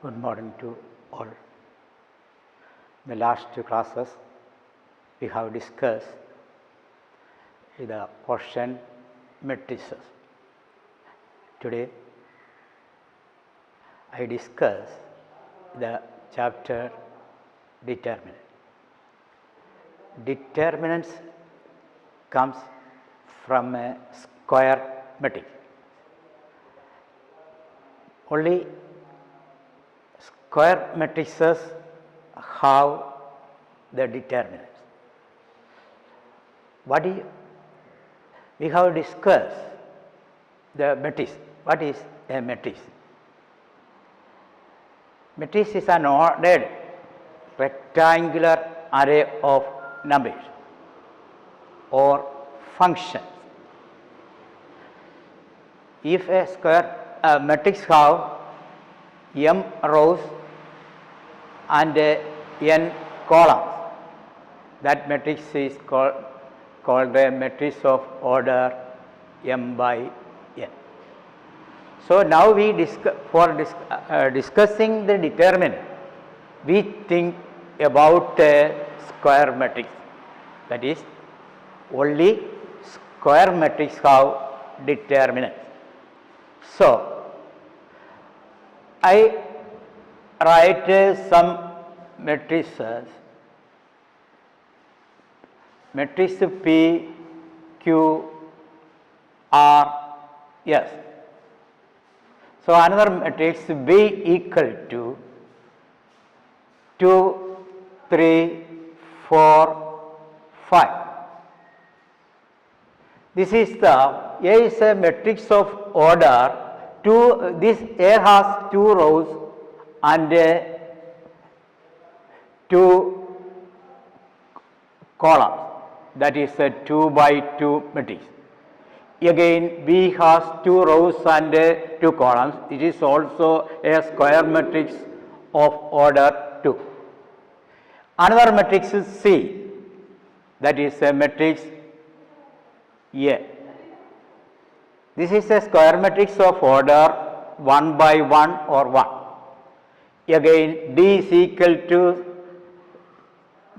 Good morning to all. In the last two classes, we have discussed the portion matrices. Today, I discuss the chapter determinant. Determinants comes from a square matrix. Only square matrices have the determinants. We have discussed the matrix. What is a matrix? Matrix is an ordered rectangular array of numbers or functions. If a matrix have m rows and n columns, that matrix is called a matrix of order m by n. So now we discussing the determinant, we think about a square matrix. That is, only square matrix have determinants. So I write some matrices, matrix P, Q, R, S. So another matrix B equal to 2, 3, 4, 5. This is A is a matrix of order. This A has 2 rows and 2 columns. That is a 2 by 2 matrix. Again, B has 2 rows and 2 columns. It is also a square matrix of order 2. Another matrix is C. That is a matrix A. This is a square matrix of order 1 by 1 or 1. Again, D is equal to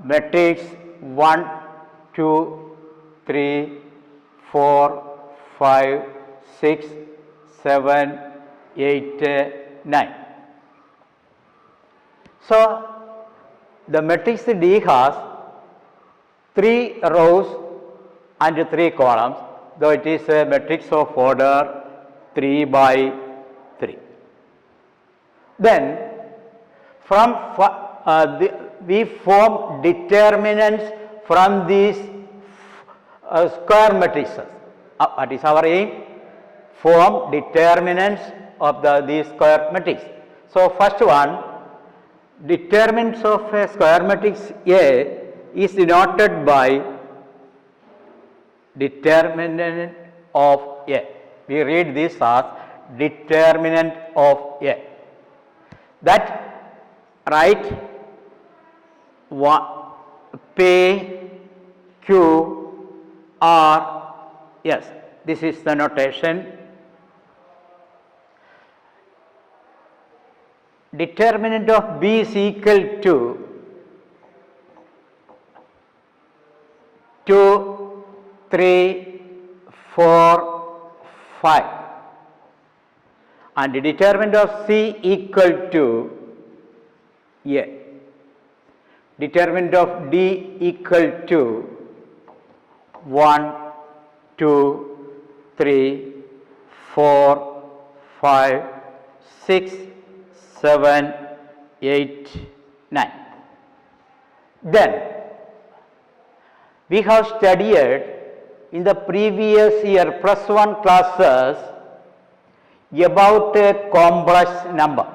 matrix 1, 2, 3, 4, 5, 6, 7, 8, 9. So the matrix D has 3 rows and 3 columns, though it is a matrix of order 3 by 3. Then we form determinants from these square matrices. What is our aim? Form determinants of these square matrix. So first one, determinants of a square matrix A is denoted by determinant of A. We read this as determinant of A. That write P, Q, R, S. This is the notation. Determinant of B is equal to 2, 3, 4, 5. And the determinant of C equal to A. Determinant of D equal to 1, 2, 3, 4, 5, 6, 7, 8, 9. Then we have studied in the previous year +1 classes about a complex number.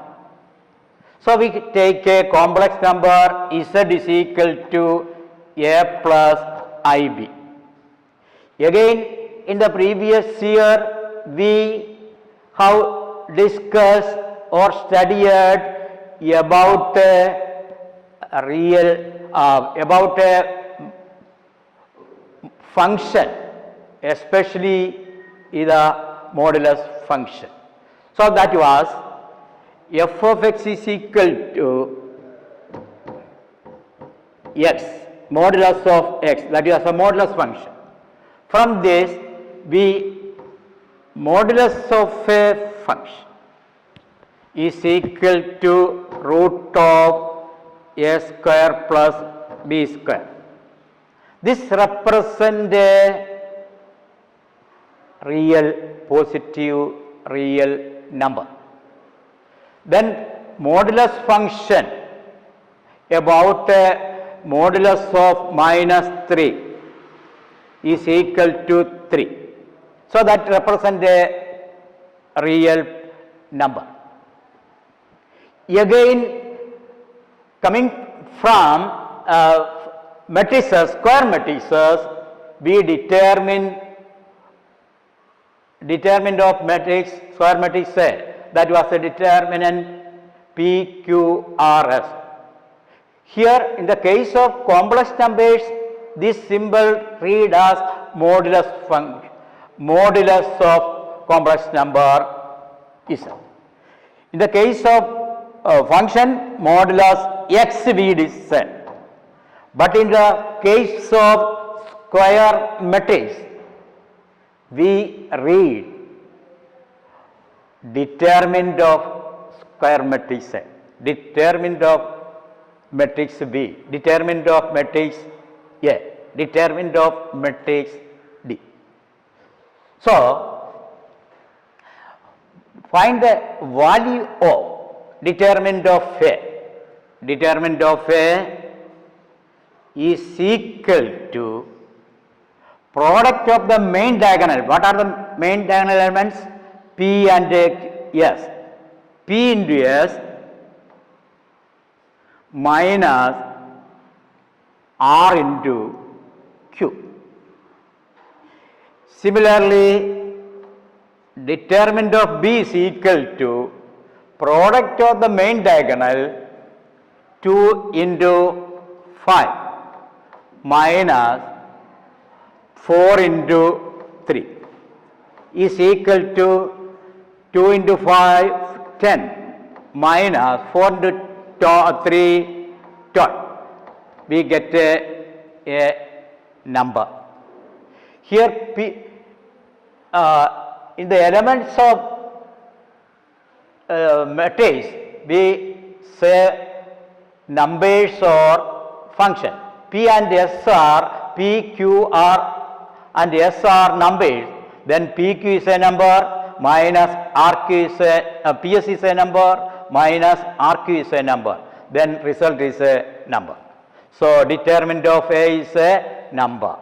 So we take a complex number Z is equal to A plus IB. Again, in the previous year we have discussed or studied about about a function, especially the modulus function. So that was f of x is equal to x, modulus of x, that is a modulus function. From this, modulus of a function is equal to root of a square plus b square. This represents a real positive real number. Then modulus function about modulus of minus 3 is equal to 3. So that represents a real number. Again, coming from matrices, square matrices, we determinant of matrix, square matrix A, that was a determinant PQRS. Here in the case of complex numbers, this symbol read as modulus function, modulus of complex number is. In the case of function, modulus x we said. But in the case of square matrix, we read determinant of square matrix A, determinant of matrix B, determinant of matrix A, determinant of matrix D. So, find the value of determinant of A. Determinant of A is equal to product of the main diagonal. What are the main diagonal elements? P and S. P into S minus R into Q. Similarly, determinant of B is equal to product of the main diagonal 2 into 5 minus 4 into 3 is equal to 2 into 5, 10 minus 4 into 3, 12. We get a number. Here in the elements of matrix, we say numbers or function. P and S are P, Q, R and S are numbers. Then PQ is a number minus RQ is a PS is a number minus RQ is a number. Then result is a number. So determinant of A is a number.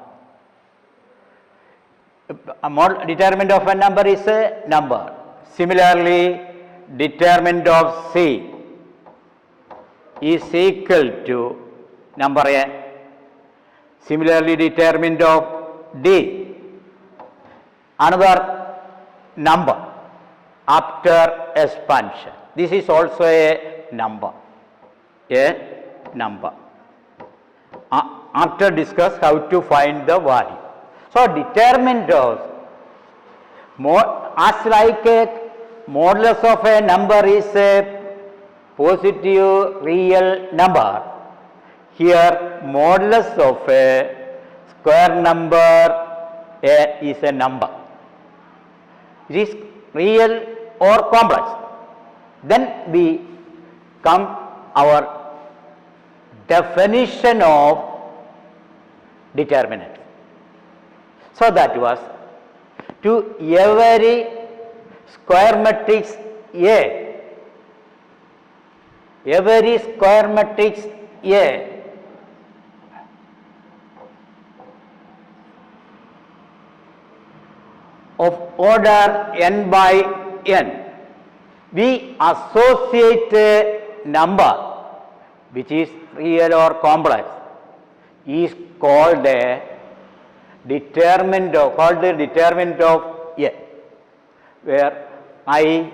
Determinant of a number is a number. Similarly, determinant of C is equal to number A. Similarly, determinant of D, another number after expansion. This is also a number. A number. After discuss how to find the value. So determinant of as like a modulus of a number is a positive real number. Here modulus of a square number A is a number. It is real or complex. Then we come our definition of determinant. So that was to every square matrix A, every square matrix A of order n by n, we associate a number which is real or complex is called a determinant of, A, where Aij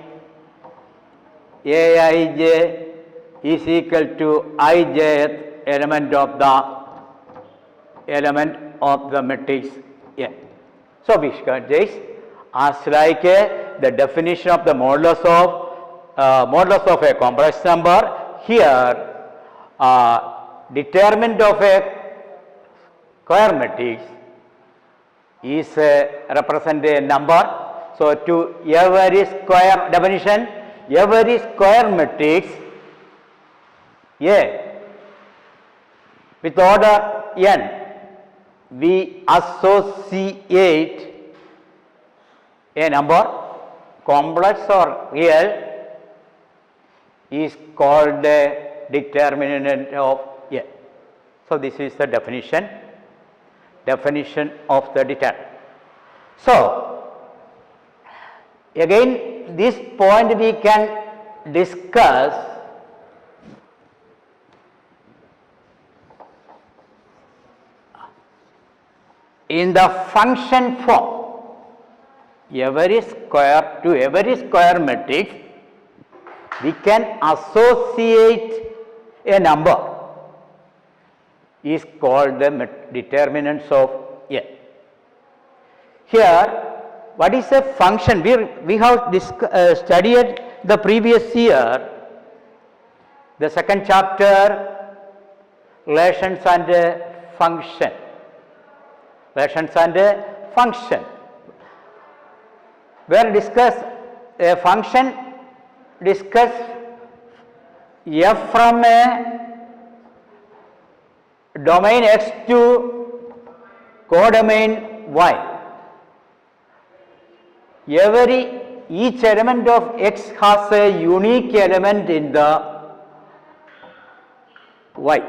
is equal to ijth element of the matrix A. So we got this as like the definition of the modulus of modulus of a complex number. Here, determinant of a square matrix is represent a number. So, to every square definition, every square matrix A with order n, we associate a number, complex or real, is called the determinant of A. So, this is the definition of the determinant. So, again this point we can discuss in the function form. Every square matrix we can associate a number is called the determinants of A. Here, what is a function? We have studied the previous year, the second chapter, relations and function. Relations and function. Where discuss a function, discuss f from a domain x to codomain y. Each element of x has a unique element in the y.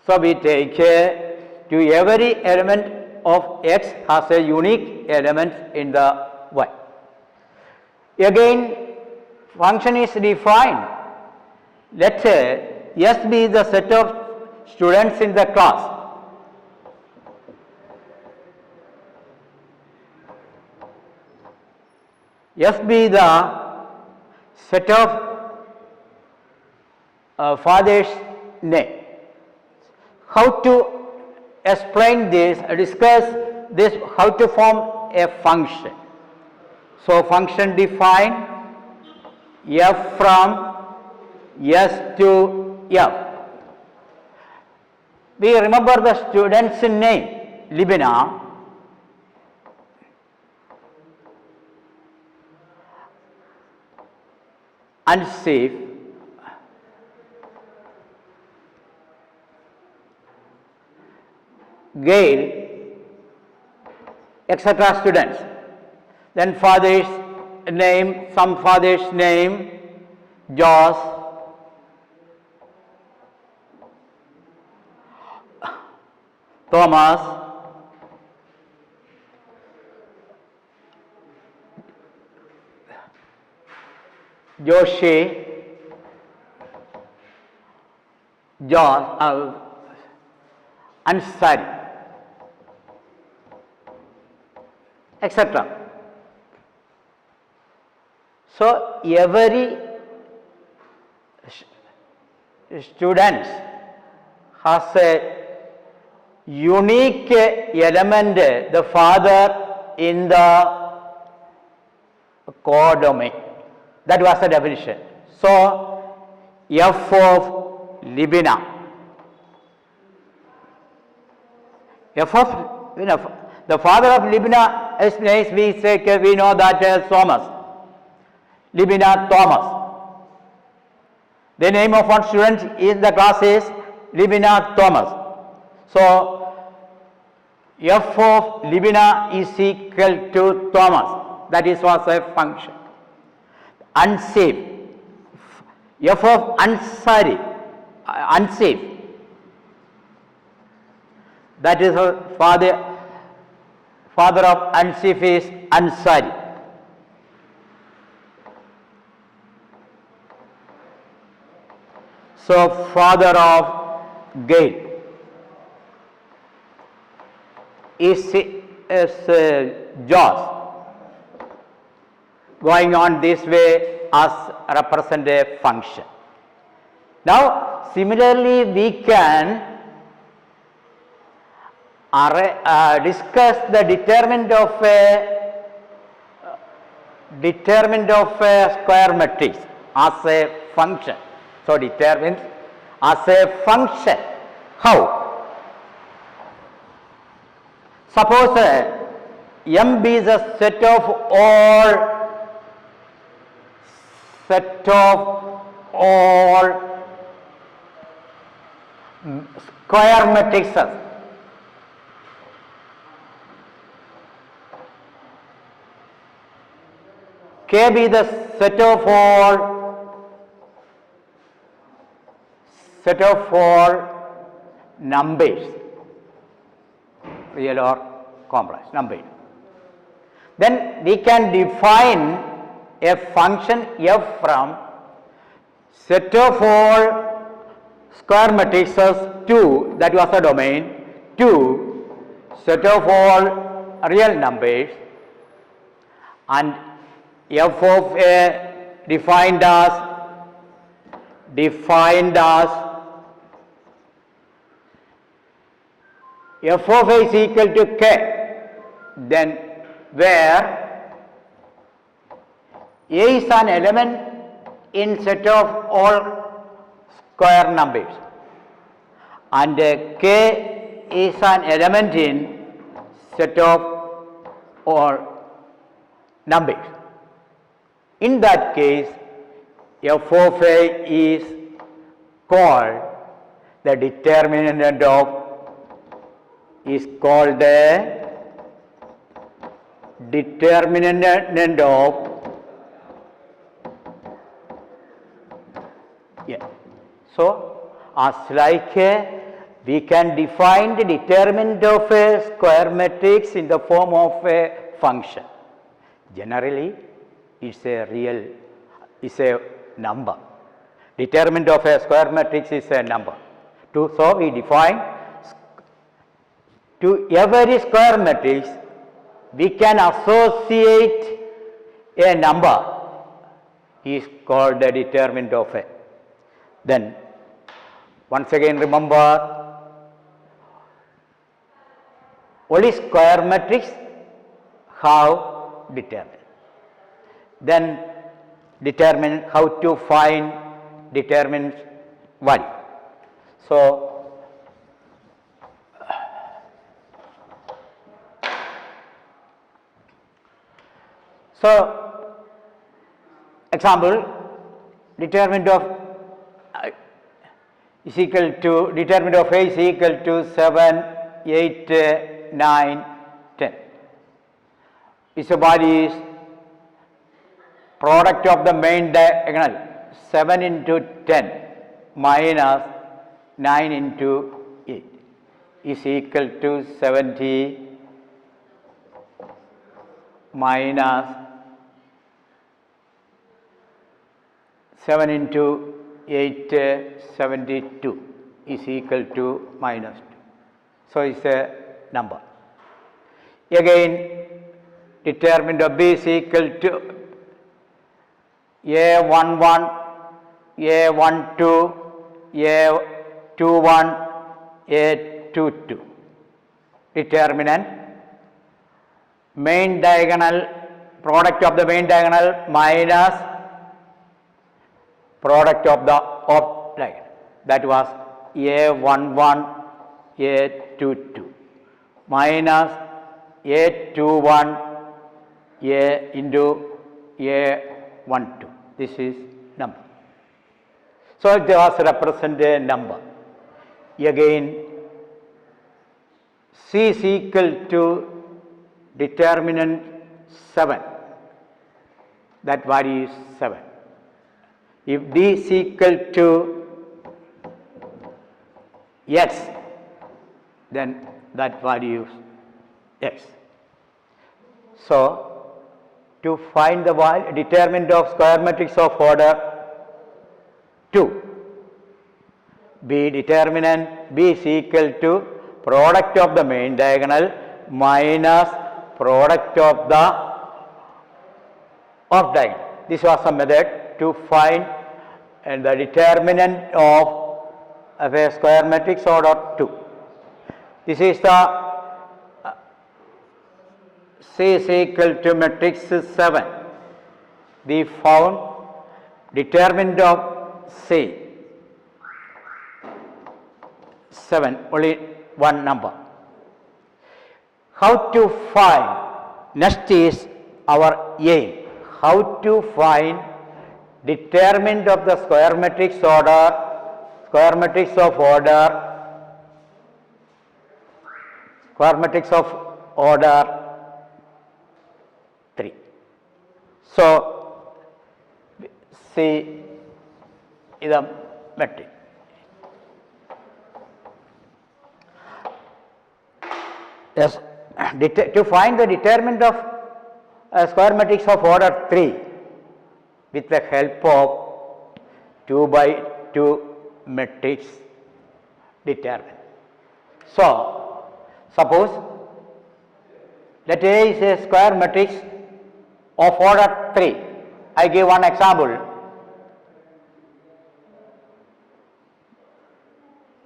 So, we take to every element of x has a unique element in the y. Again, function is defined. Let S be the set of students in the class. F be the set of father's name. How to explain this, discuss this, how to form a function. So, function define f from S to f. We remember the student's name, Libina. Unsafe, Gail, etc. students. Then father's name, some father's name, Josh, Thomas, Joshi, John, Ansari, etc. So, every student has a unique element, the father in the codomain. That was the definition. So, f of Libina, f of the father of Libina is we say we know that as Thomas, Libina Thomas. The name of one student in the class is Libina Thomas. So, f of Libina is equal to Thomas. That is was a function. Unsafe, f of Ansari, unsafe, that is father of unsafe is Ansari. So, father of Gail is Josh. Going on this way as represent a function. Now, similarly we can discuss the determinant of a square matrix. as a function. So determines as a function. How? Suppose M be the set of all square matrices. K be the set of all numbers, real or complex numbers. Then we can define a function f from set of all square matrices to, that was the domain, to set of all real numbers, and f of a defined as f of a is equal to k, then where a is an element in set of all square numbers and k is an element in set of all numbers. In that case, f of a is called the determinant of So, as like we can define the determinant of a square matrix in the form of a function. Generally, it's a number. Determinant of a square matrix is a number. So we define to every square matrix we can associate a number is called the determinant of a. Then once again remember, only square matrix have determinant. Then determine how to find determinant value. So example, determinant of is equal to, determinant of a is equal to 7, 8, 9, 10. Its value is product of the main diagonal 7 into 10 minus 9 into 8 is equal to 70 minus 7 into 8, 72 is equal to minus 2. So it's a number. Again, determinant of b is equal to a11, a12, a21, a22. Determinant main diagonal, product of the main diagonal minus product of the off diagonal, that was a11, a22 minus a21, a into a12. This is number. So it was represent a number. Again, C is equal to determinant 7, that value is 7. If D is equal to x, then that value is x. So to find the value, determinant of square matrix of order 2, B determinant B is equal to product of the main diagonal minus product of the off diagonal. This was a method to find the determinant of a square matrix order 2. This is the C is equal to matrix 7. We found determinant of C, 7, only one number. How to find, next is our aim, how to find determinant of the square matrix of order 3. So, see the matrix. Yes, to find the determinant of square matrix of order 3 with the help of 2 by 2 matrix determinant. So, suppose let A is a square matrix of order 3. I give one example.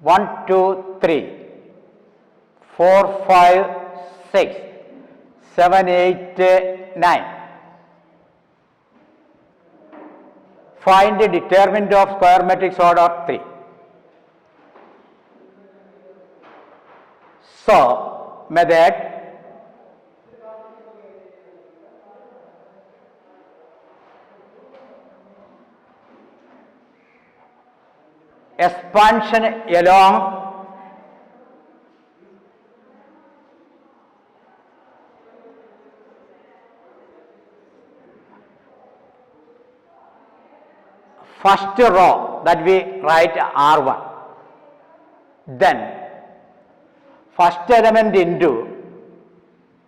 1, 2, 3, 4, 5, 6, 7, 8, 9. Find the determinant of square matrix order 3. So, method, expansion along first row, that we write R1, then first element into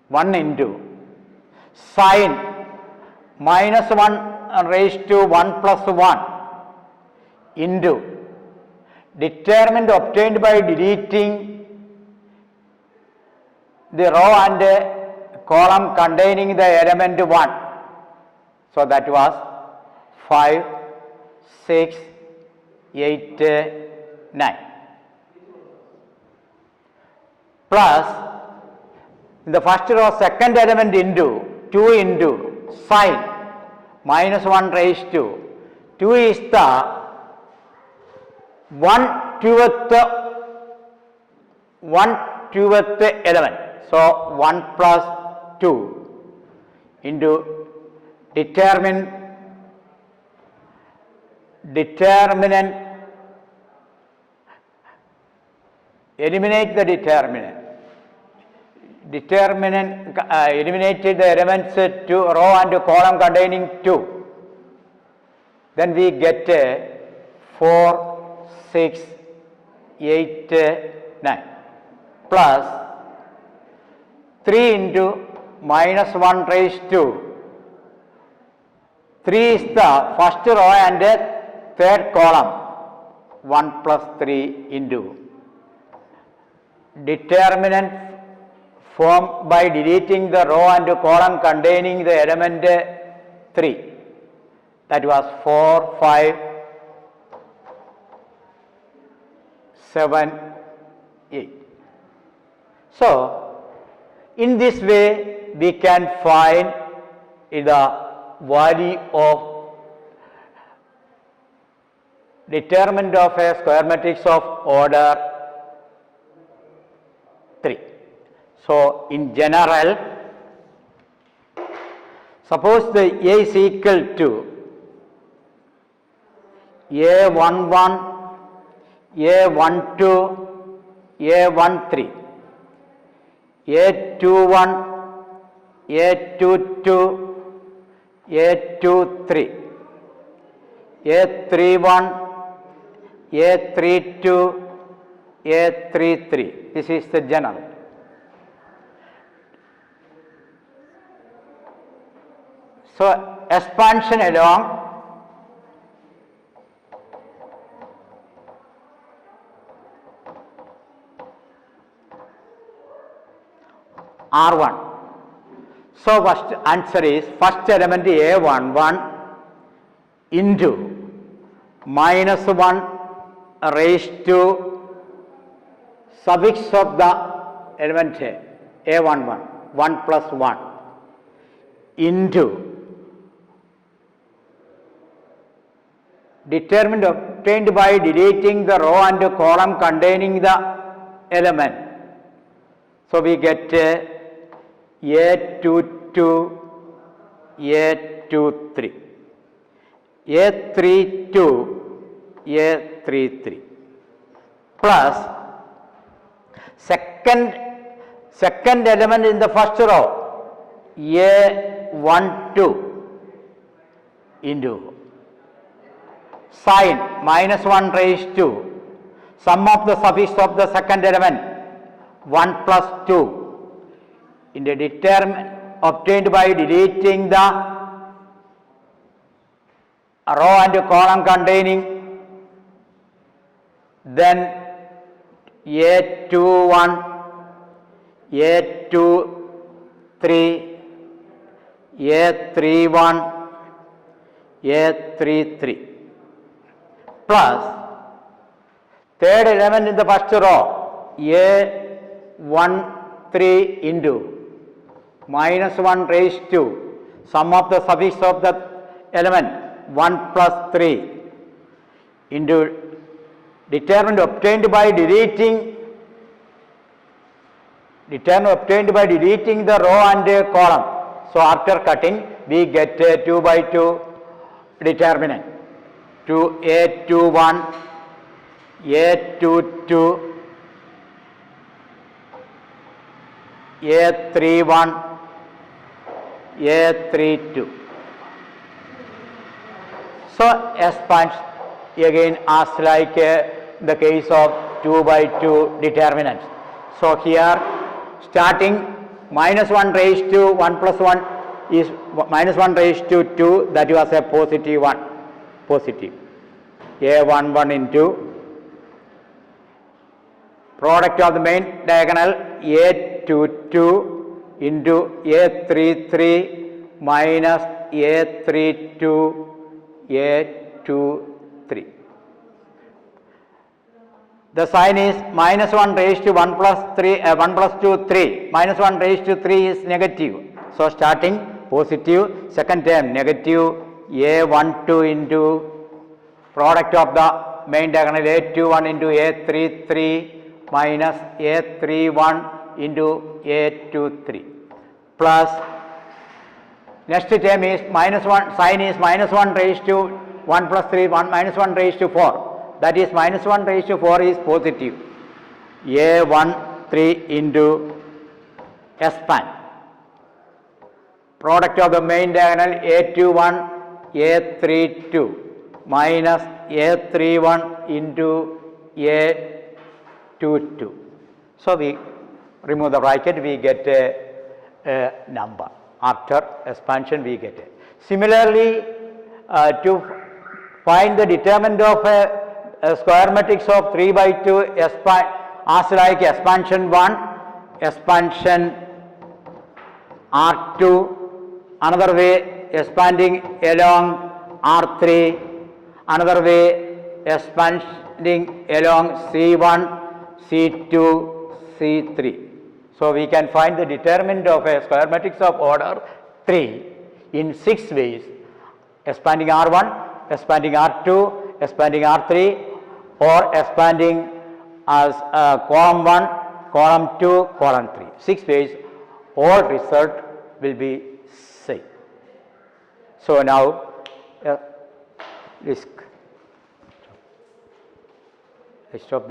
1 into sine minus 1 raised to 1 plus 1 into determinant obtained by deleting the row and column containing the element 1. So, that was 5, 6, 8, 9. Plus in the first row second element into 2 into sine minus 1 raised to 2 is the 1/2th element. So, 1 plus 2 into determinant eliminate the determinant eliminated the elements to row and column containing 2, then we get 4, 6, 8, 9 plus 3 into minus 1 raised to 3 is the first row and third column, 1 plus 3 into determinant formed by deleting the row and column containing the element 3, that was 4, 5, 7, 8. So, in this way we can find the value of determinant of a square matrix of order 3. So, in general, suppose the A is equal to A11, A12, A13, A21, A22, A23, A31, A32, A33. This is the general. So, expansion along R1. So, first answer is first element A11 into minus 1 raised to suffix of the element A11, 1 plus 1 into determinant obtained by deleting the row and column containing the element. So we get A22, A23, A32, A33 plus second element in the first row A12 into sin -1 raised to sum of the suffix of the second element 1 plus 2 in the determinant obtained by deleting the row and column containing, then A21, A23, A31, A33 plus third element in the first row A13 into -1 raised to sum of the suffix of the element 1 plus 3 into determinant obtained by deleting the row and column. So after cutting we get 2 by 2 determinant to A21, A22, A31, A32. So expands again as like the case of 2 by 2 determinants. So here starting -1 raised to 1 plus 1 is -1 raised to 2, that was a positive one, positive. A11 into product of the main diagonal A22 into A33 minus A32, A23. The sign is -1 raised to 1 plus 3, 1 plus 2, 3. -1 raised to 3 is negative. So starting positive, second term negative, A12 into product of the main diagonal A21 into A33 minus A31 into A23 plus next term is -1, sign is -1 raised to 1 plus 3, -1 raised to 4. That is -1 raised to 4 is positive. A13 into expand. Product of the main diagonal A21, A32 minus A31 into A22. So we remove the bracket, we get a number. After expansion we get it. Similarly, to find the determinant of a square matrix of 3 by 2 as like expansion 1, expansion R2, another way expanding along R3, another way expanding along C1, C2, C3. So we can find the determinant of a square matrix of order 3 in 6 ways: expanding R1, expanding R2, expanding R3, or expanding as column 1, column 2, column 3. 6 ways, all result will be same. So now stop.